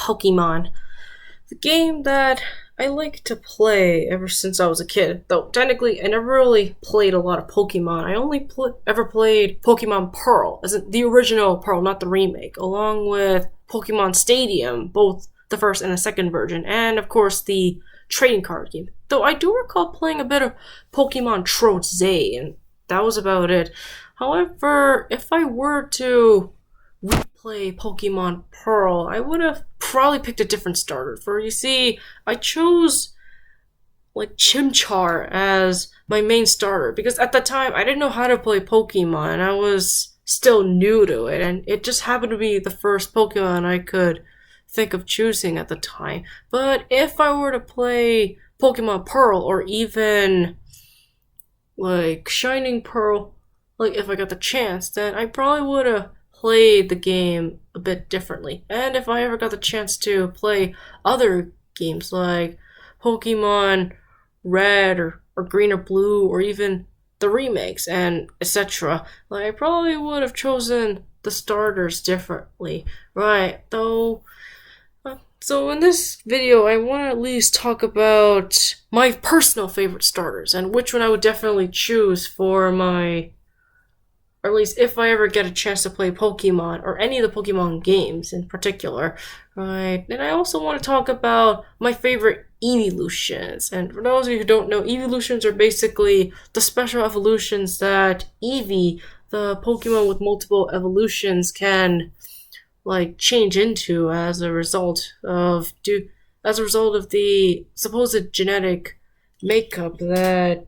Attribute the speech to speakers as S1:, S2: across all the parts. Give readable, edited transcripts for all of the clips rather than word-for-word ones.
S1: Pokemon, the game that I like to play ever since I was a kid. Though technically, I never really played a lot of Pokemon. I only ever played Pokemon Pearl, as in the original Pearl, not the remake, along with Pokemon Stadium, both the first and the second version, and of course the trading card game. Though I do recall playing a bit of Pokemon Trotz, and that was about it. However, if I were to replay Pokemon Pearl, I would have probably picked a different starter. For you see, I chose like Chimchar as my main starter because at the time I didn't know how to play Pokemon. I was still new to it, and it just happened to be the first Pokemon I could think of choosing at the time. But if I were to play Pokemon Pearl or even like Shining Pearl, like if I got the chance, then I probably would have played the game a bit differently. And if I ever got the chance to play other games like Pokemon Red or Green or Blue or even the remakes and etc., like I probably would have chosen the starters differently. Right, though. So in this video, I want to at least talk about my personal favorite starters and which one I would definitely choose for my, or at least if I ever get a chance to play Pokemon or any of the Pokemon games in particular, right? And I also want to talk about my favorite Eeveelutions. And for those of you who don't know, Eeveelutions are basically the special evolutions that Eevee, the Pokemon with multiple evolutions, can like change into as a result of the supposed genetic makeup that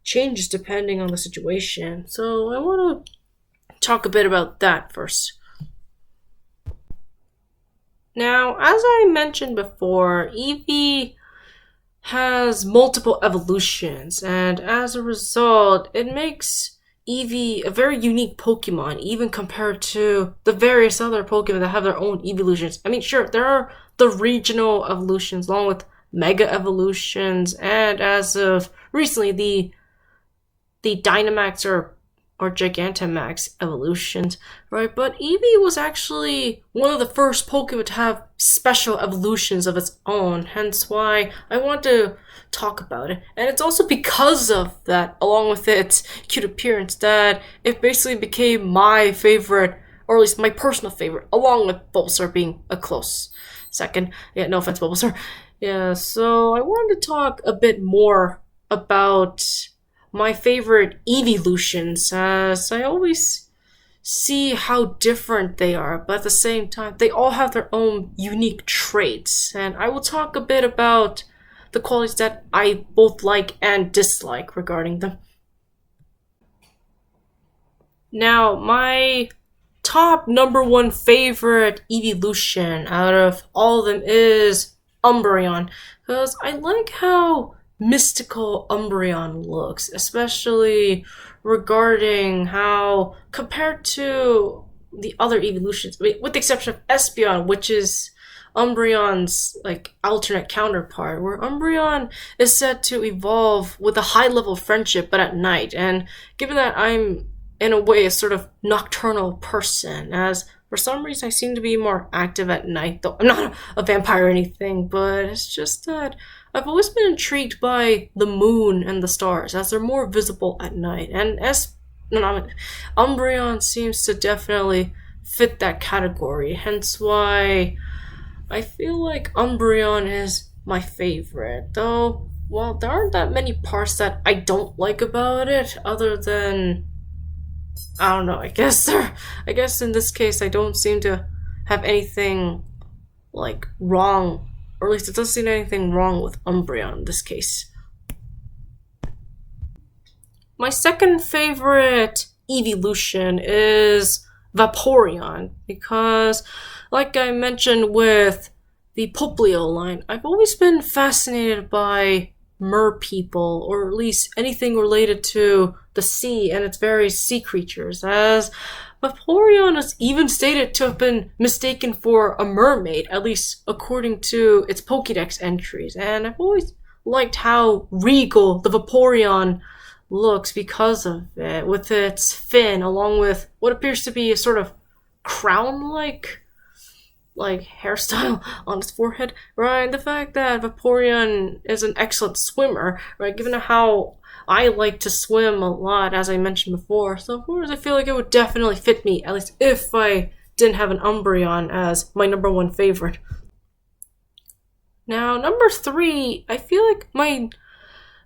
S1: changes depending on the situation. So I want to talk a bit about that first. Now, as I mentioned before, Eevee has multiple evolutions, and as a result, it makes Eevee a very unique Pokemon, even compared to the various other Pokemon that have their own evolutions. I mean, sure, there are the regional evolutions along with mega evolutions, and as of recently, the Dynamax or Gigantamax evolutions, right? But Eevee was actually one of the first Pokemon to have special evolutions of its own, hence why I want to talk about it. And it's also because of that, along with its cute appearance, that it basically became my favorite, or at least my personal favorite, along with Bulbasaur being a close second. Yeah, no offense, Bulbasaur. Yeah, so I wanted to talk a bit more about my favorite Eeveelutions, as I always see how different they are, but at the same time, they all have their own unique traits. And I will talk a bit about the qualities that I both like and dislike regarding them. Now, my top number one favorite Eeveelution out of all of them is Umbreon, because I like how mystical Umbreon looks, especially regarding how, compared to the other evolutions, I mean, with the exception of Espeon, which is Umbreon's like alternate counterpart, where Umbreon is said to evolve with a high level of friendship but at night. And given that I'm in a way a sort of nocturnal person, as for some reason I seem to be more active at night, though I'm not a vampire or anything, but it's just that I've always been intrigued by the moon and the stars, as they're more visible at night, and Umbreon seems to definitely fit that category, hence why I feel like Umbreon is my favorite. Though, well, there aren't that many parts that I don't like about it, other than, I don't know, I guess in this case I don't seem to have anything like wrong, or at least it doesn't seem anything wrong with Umbreon in this case. My second favorite evolution is Vaporeon, because like I mentioned with the Poplio line, I've always been fascinated by mer people, or at least anything related to the sea and its various sea creatures, as Vaporeon is even stated to have been mistaken for a mermaid, at least according to its Pokédex entries. And I've always liked how regal the Vaporeon looks because of it, with its fin, along with what appears to be a sort of crown-like like hairstyle on his forehead, right? The fact that Vaporeon is an excellent swimmer, right? Given how I like to swim a lot, as I mentioned before, so of course I feel like it would definitely fit me, at least if I didn't have an Umbreon as my number one favorite. Now, number three, I feel like my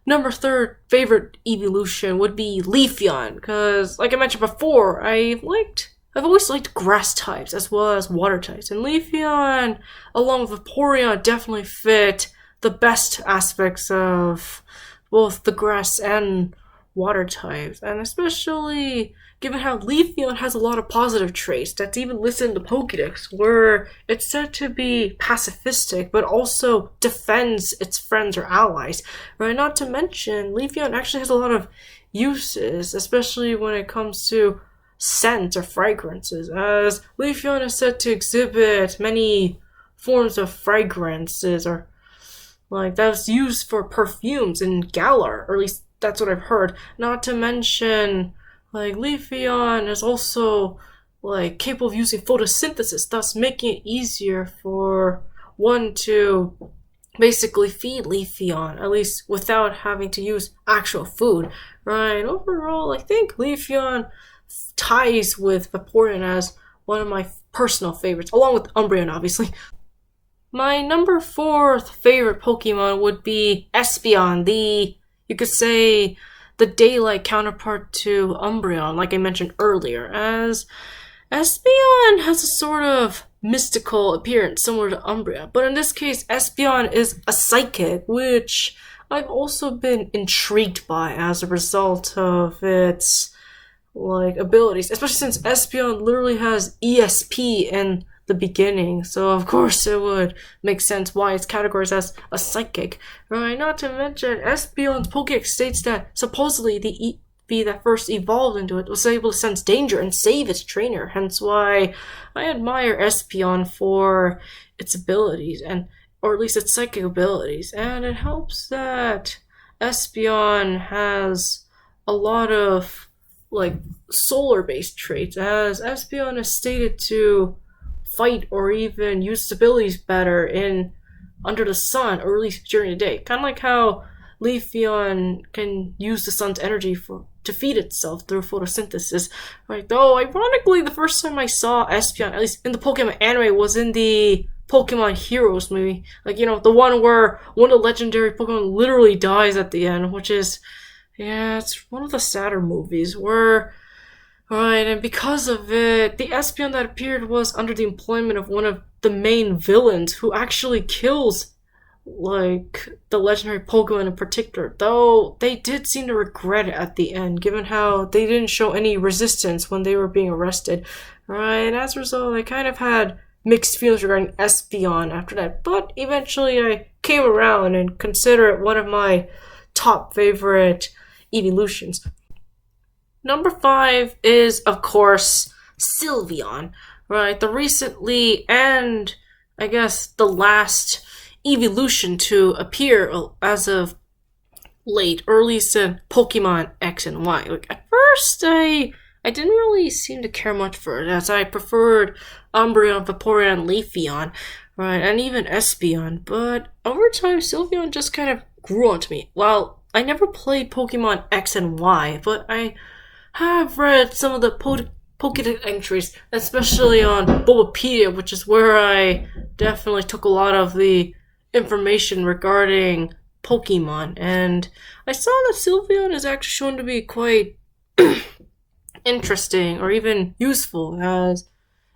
S1: number third favorite evolution would be Leafeon, because, like I mentioned before, I've always liked grass types as well as water types, and Leafeon, along with Vaporeon, definitely fit the best aspects of both the grass and water types, and especially given how Leafeon has a lot of positive traits that's even listed in the Pokédex, where it's said to be pacifistic, but also defends its friends or allies, right? Not to mention, Leafeon actually has a lot of uses, especially when it comes to scents or fragrances, as Leafeon is said to exhibit many forms of fragrances, or like that's used for perfumes in Galar, or at least that's what I've heard. Not to mention, like Leafeon is also like capable of using photosynthesis, thus making it easier for one to basically feed Leafeon, at least without having to use actual food. Right? Overall, I think Leafeon ties with Vaporeon as one of my personal favorites, along with Umbreon, obviously. My number fourth favorite Pokemon would be Espeon, you could say, the daylight counterpart to Umbreon, like I mentioned earlier, as Espeon has a sort of mystical appearance similar to Umbreon, but in this case, Espeon is a psychic, which I've also been intrigued by as a result of its like abilities, especially since Espeon literally has ESP in the beginning, so of course it would make sense why it's categorized as a psychic, right? Not to mention, Espeon's Pokédex states that supposedly the Eevee that first evolved into it was able to sense danger and save its trainer, hence why I admire Espeon for its abilities, and or at least its psychic abilities, and it helps that Espeon has a lot of like solar-based traits, as Espeon is stated to fight or even use its abilities better in under the sun, or at least during the day. Kind of like how Leafeon can use the sun's energy to feed itself through photosynthesis. Right? Though, ironically, the first time I saw Espeon, at least in the Pokemon anime, was in the Pokemon Heroes movie. Like, the one where one of the legendary Pokemon literally dies at the end, which is, yeah, it's one of the sadder movies where, right, and because of it, the Espeon that appeared was under the employment of one of the main villains who actually kills, like, the legendary Pokemon in particular. Though they did seem to regret it at the end, given how they didn't show any resistance when they were being arrested. Right, and as a result, I kind of had mixed feelings regarding Espeon after that. But eventually I came around and consider it one of my top favorite evolutions. Number 5 is, of course, Sylveon, right? The recently and I guess the last evolution to appear as of late, or at least in Pokemon X and Y. Like, at first, I didn't really seem to care much for it, as I preferred Umbreon, Vaporeon, Leafeon, right, and even Espeon. But over time, Sylveon just kind of grew onto me. Well, I never played Pokemon X and Y, but I have read some of the Pokédex entries, especially on Bulbapedia, which is where I definitely took a lot of the information regarding Pokemon, and I saw that Sylveon is actually shown to be quite interesting or even useful, as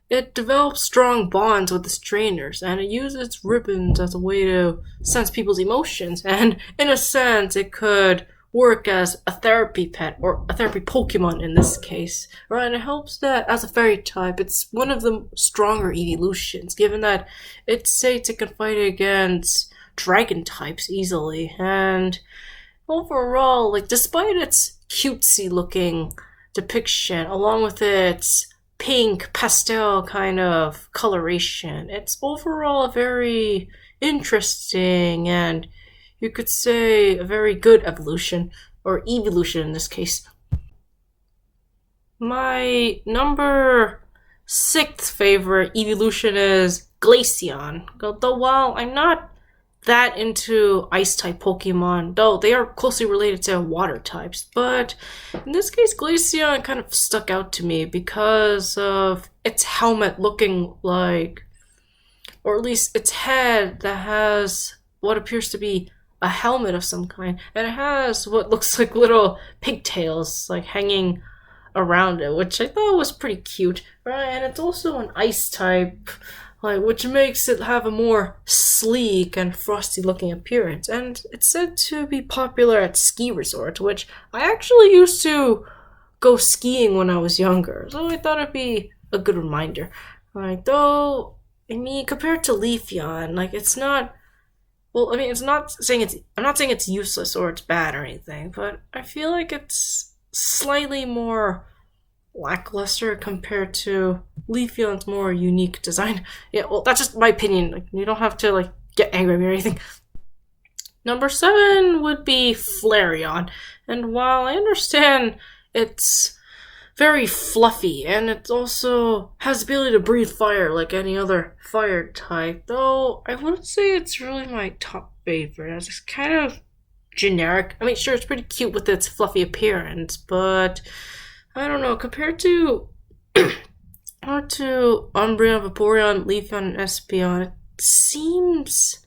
S1: it develops strong bonds with its trainers, and it uses its ribbons as a way to sense people's emotions, and in a sense it could work as a therapy pet, or a therapy Pokemon in this case, right? And it helps that as a fairy type, it's one of the stronger evolutions, given that it states it can fight against dragon types easily, and overall, like, despite its cutesy looking depiction, along with its pink pastel kind of coloration, it's overall a very interesting and, you could say, a very good evolution, or evolution in this case. My number 6 favorite evolution is Glaceon. Though while I'm not that into ice type Pokemon, though they are closely related to water types, but in this case, Glaceon kind of stuck out to me because of its helmet looking like, or at least its head that has what appears to be a helmet of some kind, and it has what looks like little pigtails like hanging around it, which I thought was pretty cute, right? And it's also an ice type, like, which makes it have a more sleek and frosty looking appearance. And it's said to be popular at ski resorts, which I actually used to go skiing when I was younger, so I thought it'd be a good reminder. Like, though, I mean, compared to Leafeon, like, it's not. Well, I mean, it's not saying it's. I'm not saying it's useless or it's bad or anything, but I feel like it's slightly more lackluster compared to Leafeon's more unique design. Yeah, well, that's just my opinion. Like, you don't have to like get angry at me or anything. Number 7 would be Flareon, and while I understand it's very fluffy and it also has the ability to breathe fire like any other fire type, though I wouldn't say it's really my top favorite, as it's kind of generic. I mean, sure, it's pretty cute with its fluffy appearance, but I don't know, compared to Umbreon, Vaporeon, Leafeon, and Espeon, it seems,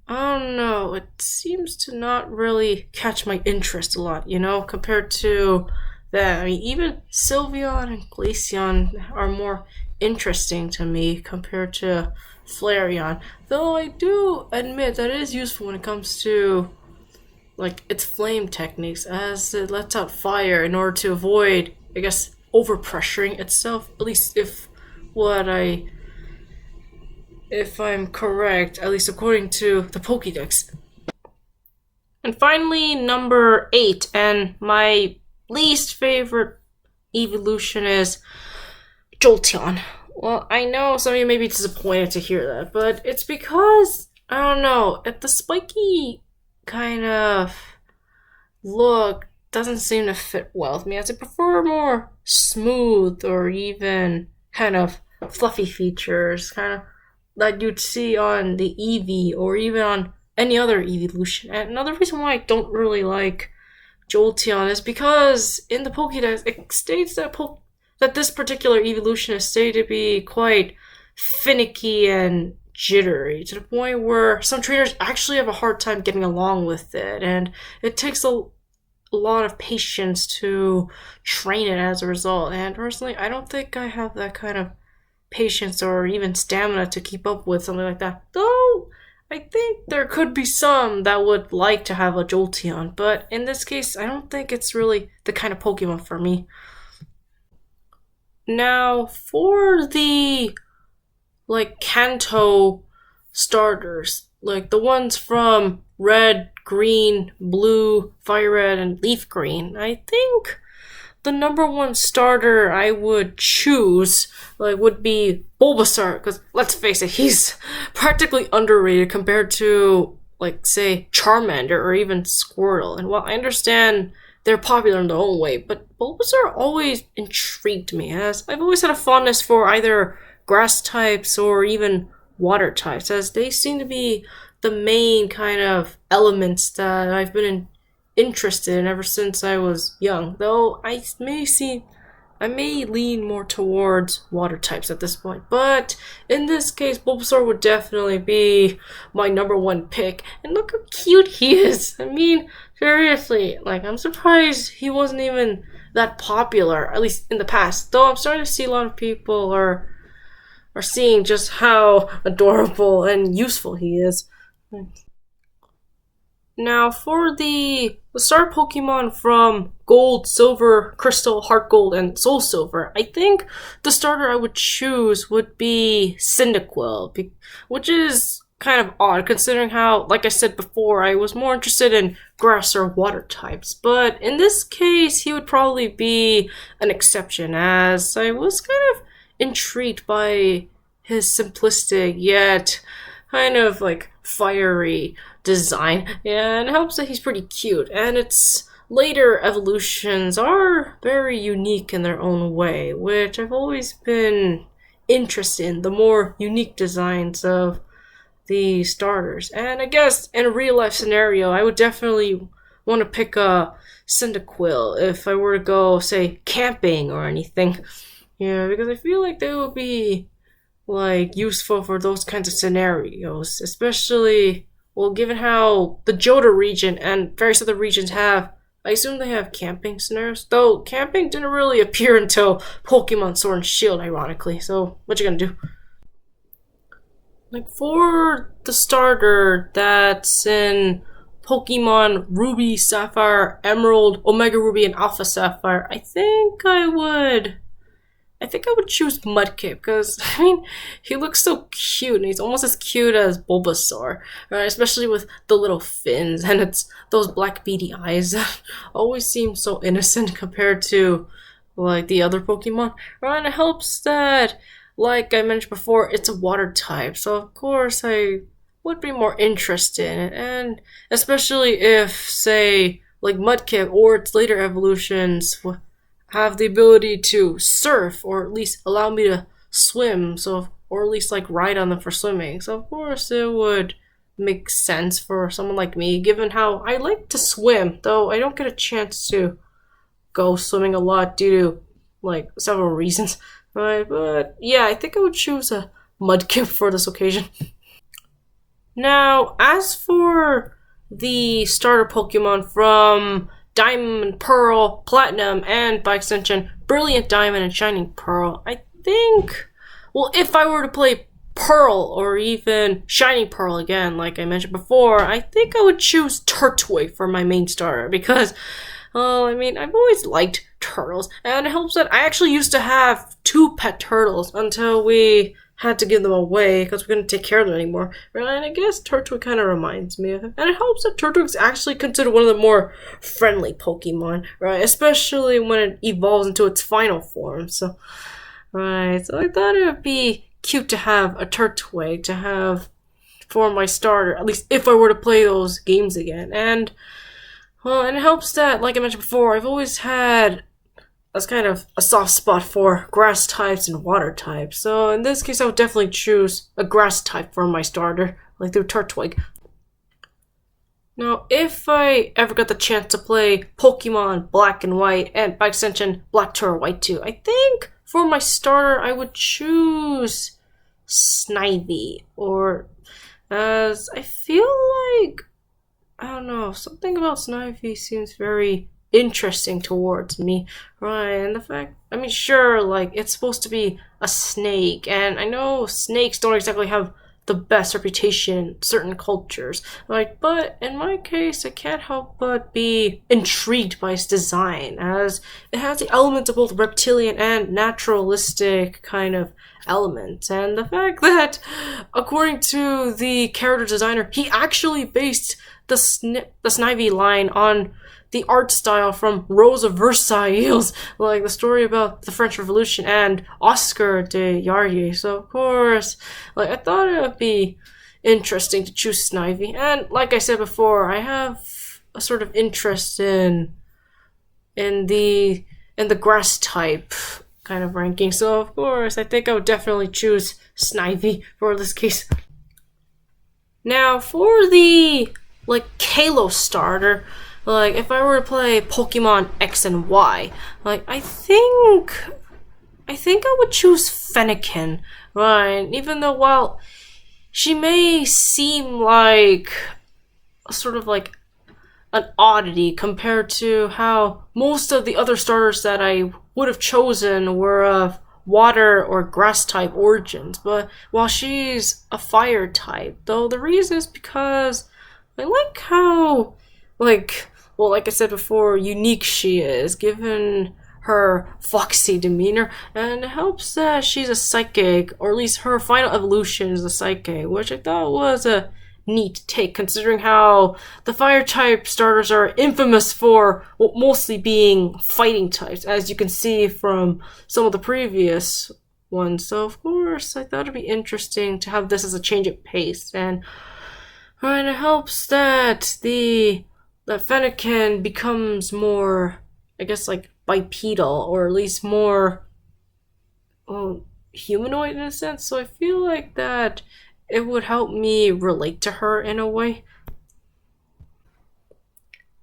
S1: I don't know, it seems to not really catch my interest a lot, you know, compared to that. I mean, even Sylveon and Glaceon are more interesting to me compared to Flareon, though I do admit that it is useful when it comes to like its flame techniques, as it lets out fire in order to avoid, I guess, overpressuring itself, at least if I'm correct, at least according to the Pokédex. And finally, number 8, and my least favorite evolution is Jolteon. Well, I know some of you may be disappointed to hear that, but it's because, I don't know, the spiky kind of look doesn't seem to fit well with me, as I prefer more smooth or even kind of fluffy features, kind of that you'd see on the Eevee or even on any other evolution. And another reason why I don't really like Jolteon is because in the Pokédex it states that that this particular evolution is stated to be quite finicky and jittery, to the point where some trainers actually have a hard time getting along with it, and it takes a lot of patience to train it as a result. And personally, I don't think I have that kind of patience or even stamina to keep up with something like that, though I think there could be some that would like to have a Jolteon, but in this case, I don't think it's really the kind of Pokemon for me. Now, for the like Kanto starters, like the ones from Red, Green, Blue, Fire Red, and Leaf Green, I think the number 1 starter I would choose would be Bulbasaur, because let's face it, he's practically underrated compared to like say Charmander or even Squirtle. And while I understand they're popular in their own way, but Bulbasaur always intrigued me, as I've always had a fondness for either grass types or even water types, as they seem to be the main kind of elements that I've been interested in ever since I was young, though I may lean more towards water types at this point. But in this case, Bulbasaur would definitely be my number 1 pick. And look how cute he is. I mean, seriously, like, I'm surprised he wasn't even that popular, at least in the past. Though I'm starting to see a lot of people are seeing just how adorable and useful he is. Now, for the star Pokemon from Gold, Silver, Crystal, Heart Gold, and Soul Silver, I think the starter I would choose would be Cyndaquil, which is kind of odd considering how, like I said before, I was more interested in grass or water types. But in this case, he would probably be an exception, as I was kind of intrigued by his simplistic yet kind of like fiery design, and it helps that he's pretty cute, and its later evolutions are very unique in their own way, which I've always been interested in, the more unique designs of the starters. And I guess in a real life scenario, I would definitely want to pick a Cyndaquil if I were to go, say, camping or anything. Yeah, because I feel like they would be like useful for those kinds of scenarios, especially well, given how the Johto region and various other regions have. I assume they have camping scenarios, though camping didn't really appear until Pokemon Sword and Shield, ironically. So, what you gonna do? Like, for the starter that's in Pokemon Ruby, Sapphire, Emerald, Omega Ruby, and Alpha Sapphire, I think I would choose Mudkip because I mean he looks so cute and he's almost as cute as Bulbasaur, right? Especially with the little fins and it's those black beady eyes that always seem so innocent compared to like the other Pokemon. Right? And it helps that, like I mentioned before, it's a water type, so of course I would be more interested in it, and especially if, say, like Mudkip or its later evolutions have the ability to surf or at least allow me to swim, so or at least like ride on them for swimming. So of course it would make sense for someone like me, given how I like to swim, though I don't get a chance to go swimming a lot due to like several reasons. Right, but yeah, I think I would choose a Mudkip for this occasion. Now, as for the starter Pokemon from Diamond, Pearl, Platinum, and by extension, Brilliant Diamond and Shining Pearl, I think, well, if I were to play Pearl or even Shining Pearl again, like I mentioned before, I think I would choose Tartwig for my main starter because, I mean, I've always liked turtles, and it helps that I actually used to have 2 pet turtles until we had to give them away because we couldn't take care of them anymore. Right? And I guess Tartwig kind of reminds me of it. And it helps that Tartwig's actually considered one of the more friendly Pokemon, right? Especially when it evolves into its final form. So I thought it would be cute to have a Tartwig to have for my starter, at least if I were to play those games again. And well, and it helps that, like I mentioned before, I've always had that's kind of a soft spot for grass types and water types. So in this case, I would definitely choose a grass type for my starter, like the Tartwig. Now, if I ever got the chance to play Pokemon Black and White, and by extension, Black 2 or White 2, I think for my starter, I would choose Snivy, or as I feel like, I don't know, something about Snivy seems very interesting towards me, right? And the fact, I mean, sure, like, it's supposed to be a snake, and I know snakes don't exactly have the best reputation in certain cultures, right? But in my case, I can't help but be intrigued by its design, as it has the elements of both reptilian and naturalistic kind of elements, and the fact that, according to the character designer, he actually based the Snivy line on the art style from Rose of Versailles, like the story about the French Revolution and Oscar de Yarrier. So of course, like I thought it would be interesting to choose Snivy. And like I said before, I have a sort of interest in the grass type kind of ranking. So of course, I think I would definitely choose Snivy for this case. Now for the like Kalos starter, like if I were to play Pokemon X and Y, like I think I would choose Fennekin, right? Even though while she may seem like a sort of like an oddity compared to how most of the other starters that I would have chosen were of water or grass type origins, but while she's a fire type, though the reason is because I like how, like I said before, unique she is, given her foxy demeanor, and it helps that she's a psychic, or at least her final evolution is a psychic, which I thought was a neat take, considering how the fire type starters are infamous for mostly being fighting types, as you can see from some of the previous ones. So of course, I thought it'd be interesting to have this as a change of pace, and it helps that that Fennekin becomes more, I guess, like bipedal, or at least more, well, humanoid in a sense, so I feel like that it would help me relate to her in a way.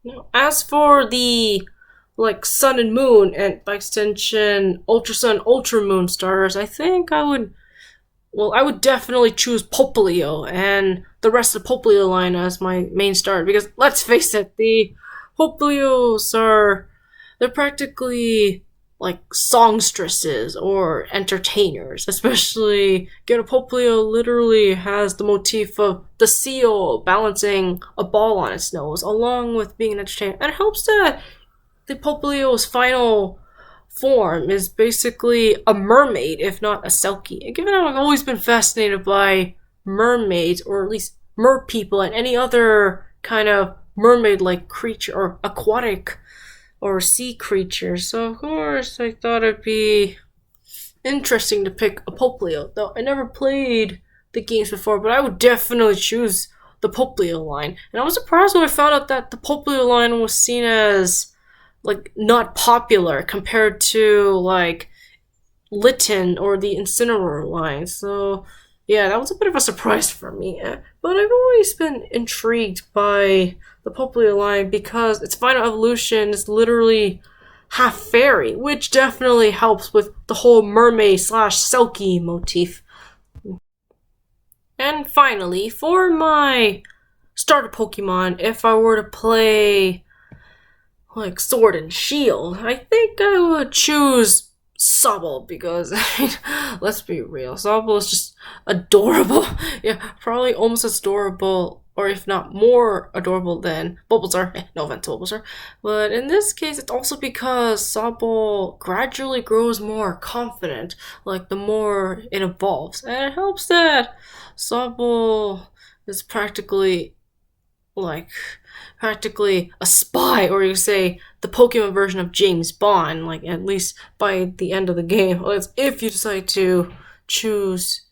S1: Now, as for the like Sun and Moon and by extension Ultra Sun, Ultra Moon starters, I think I would definitely choose Popplio and the rest of the Popplio line as my main starter because let's face it, the Popplios they're practically like songstresses or entertainers, especially Get a Popplio literally has the motif of the seal balancing a ball on its nose, along with being an entertainer. And it helps that the Popplio's final form is basically a mermaid, if not a Selkie. And given how I've always been fascinated by mermaids, or at least mer people, and any other kind of mermaid-like creature or aquatic or sea creature, so of course I thought it'd be interesting to pick a Popplio. Though I never played the games before, but I would definitely choose the Popplio line. And I was surprised when I found out that the Popplio line was seen as like not popular compared to like Litten or the Incineroar line. So yeah, that was a bit of a surprise for me. But I've always been intrigued by the Popplio line because its final evolution is literally half fairy, which definitely helps with the whole mermaid slash Selkie motif. And finally, for my starter Pokemon, if I were to play like Sword and Shield, I think I would choose Sobble because let's be real, Sobble is just adorable. Yeah, probably almost as adorable, or if not more adorable than Bulbasaur. No offense to Bulbasaur, but in this case, it's also because Sobble gradually grows more confident, like the more it evolves, and it helps that Sobble is practically a spy, or you say the Pokemon version of James Bond, like at least by the end of the game. If you decide to choose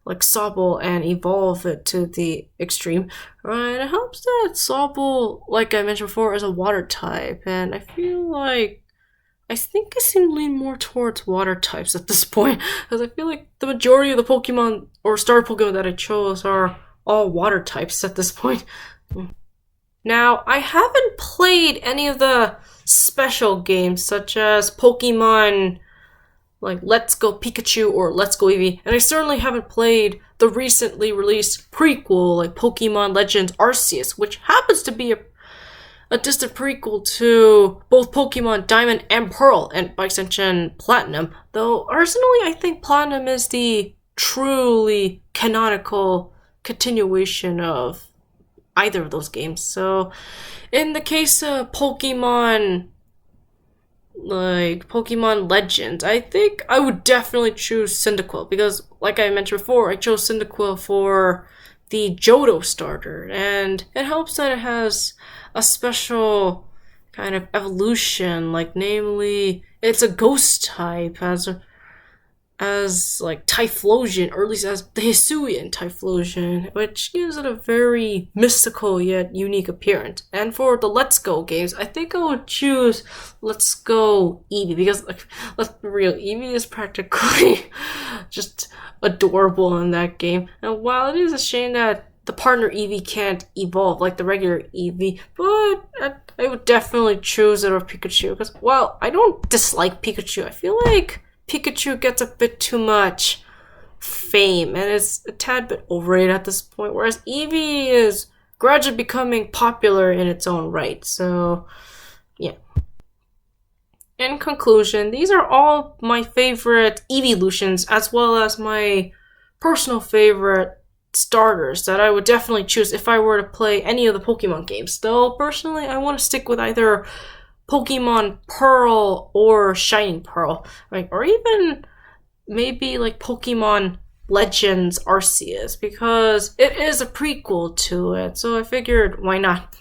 S1: like Sobble and evolve it to the extreme, right? It helps that Sobble, like I mentioned before, is a water type, and I feel like I think I seem to lean more towards water types at this point, because I feel like the majority of the Pokemon or starter Pokemon that I chose are all water types at this point. Now, I haven't played any of the special games such as Pokemon like Let's Go Pikachu or Let's Go Eevee, and I certainly haven't played the recently released prequel like Pokemon Legends Arceus, which happens to be a distant prequel to both Pokemon Diamond and Pearl, and by extension Platinum, though personally I think Platinum is the truly canonical continuation of either of those games. So in the case of Pokemon Legends, I think I would definitely choose Cyndaquil because like I mentioned before, I chose Cyndaquil for the Johto starter, and it helps that it has a special kind of evolution, like namely it's a ghost type as like Typhlosion, or at least as the Hisuian Typhlosion, which gives it a very mystical yet unique appearance. And for the Let's Go games, I think I would choose Let's Go Eevee, because like, let's be real, Eevee is practically just adorable in that game. And while it is a shame that the partner Eevee can't evolve like the regular Eevee, but I would definitely choose it over Pikachu, because while I don't dislike Pikachu, I feel like Pikachu gets a bit too much fame and is a tad bit overrated at this point, whereas Eevee is gradually becoming popular in its own right. So, yeah. In conclusion, these are all my favorite Eeveelutions, as well as my personal favorite starters that I would definitely choose if I were to play any of the Pokemon games. Though, personally, I want to stick with either Pokemon Pearl or Shining Pearl, right? Or even maybe like Pokemon Legends Arceus, because it is a prequel to it, so I figured why not?